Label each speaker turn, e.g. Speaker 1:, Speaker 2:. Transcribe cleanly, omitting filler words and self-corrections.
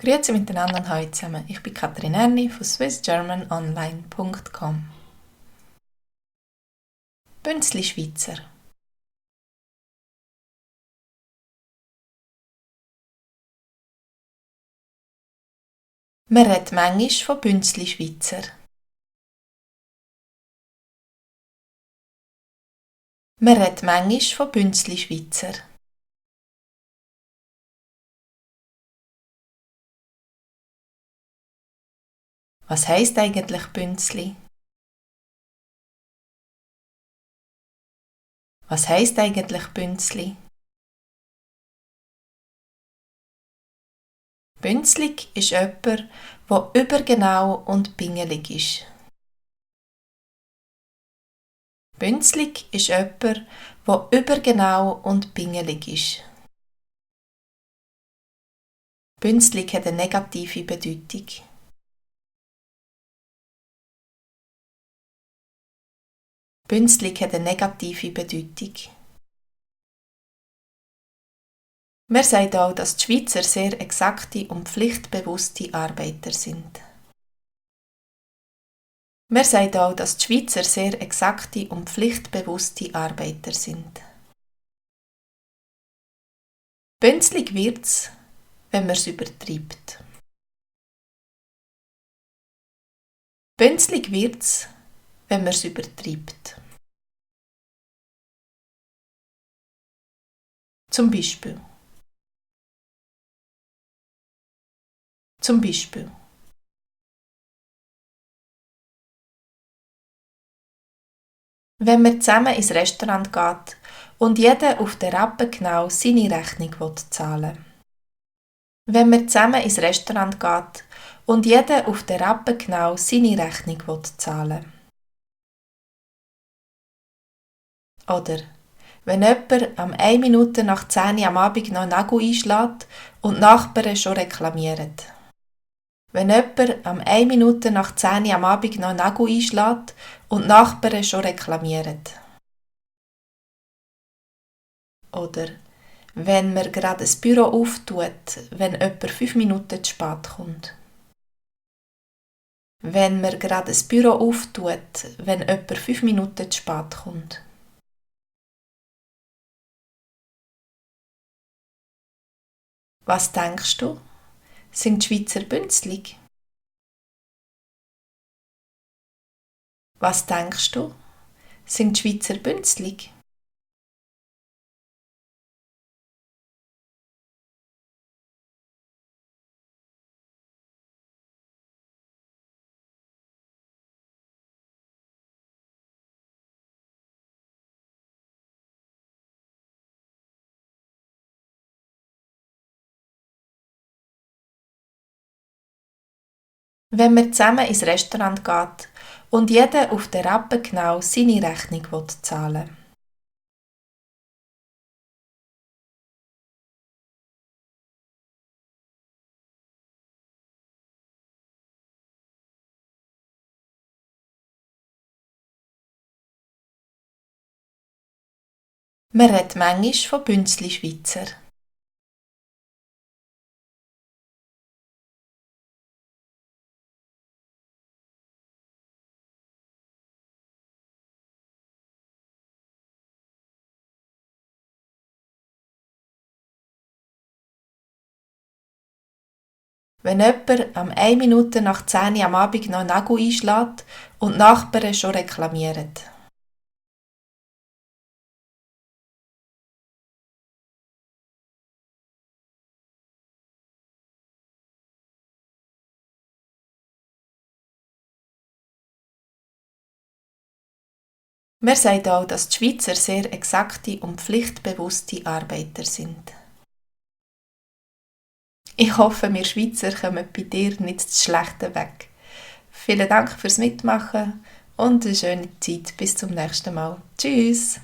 Speaker 1: Grüezi miteinander und hallo zusammen. Ich bin Katrin Erni von swissgermanonline.com. Bünzli Schweizer. Man redet manchmal von Bünzli Schweizer. Man redet manchmal von Bünzli Schweizer. Was heisst eigentlich Bünzli? Was heisst eigentlich Bünzli? Bünzlig ist jemand, der übergenau und pingelig ist. Bünzlig ist jemand, der übergenau und pingelig ist. Bünzlig hat eine negative Bedeutung. Bünzlig hat eine negative Bedeutung. Man sagt auch, dass die Schweizer sehr exakte und pflichtbewusste Arbeiter sind. Man sagt auch, dass die Schweizer sehr exakte und pflichtbewusste Arbeiter sind. Bünzlig wird's, wenn man es übertreibt. Bünzlig wird's, wenn man es übertreibt. Zum Beispiel. Zum Beispiel. Wenn man zusammen ins Restaurant geht und jeder auf der Rappe genau seine Rechnung zahlen will. Wenn man zusammen ins Restaurant geht und jeder auf der Rappe genau seine Rechnung zahlen will. Oder wenn jemand am 1 Minute nach 10 Uhr am Abend noch einen Nagel einschlägt und die Nachbarn schon reklamieren. Wenn jemand am 1 Minute nach 10 Uhr am Abend noch einen Nagel einschlägt und die Nachbarn schon reklamieren. Oder wenn man gerade ein Büro auftut, wenn jemand 5 Minuten zu spät kommt. Wenn man gerade ein Büro auftut, wenn jemand 5 Minuten zu spät kommt. Was denkst du? Sind die Schweizer bünzlig? Was denkst du? Sind die Schweizer bünzlig? Wenn man zusammen ins Restaurant geht und jeder auf der Rappe genau seine Rechnung zahlen will. Man redet manchmal von Bünzli Schweizer. Wenn jemand am 1 Minute nach 10 Uhr am Abend noch einen Nagel einschlägt und die Nachbarn schon reklamieren. Man sagt auch, dass die Schweizer sehr exakte und pflichtbewusste Arbeiter sind. Ich hoffe, wir Schweizer kommen bei dir nicht zu schlechten weg. Vielen Dank fürs Mitmachen und eine schöne Zeit. Bis zum nächsten Mal. Tschüss!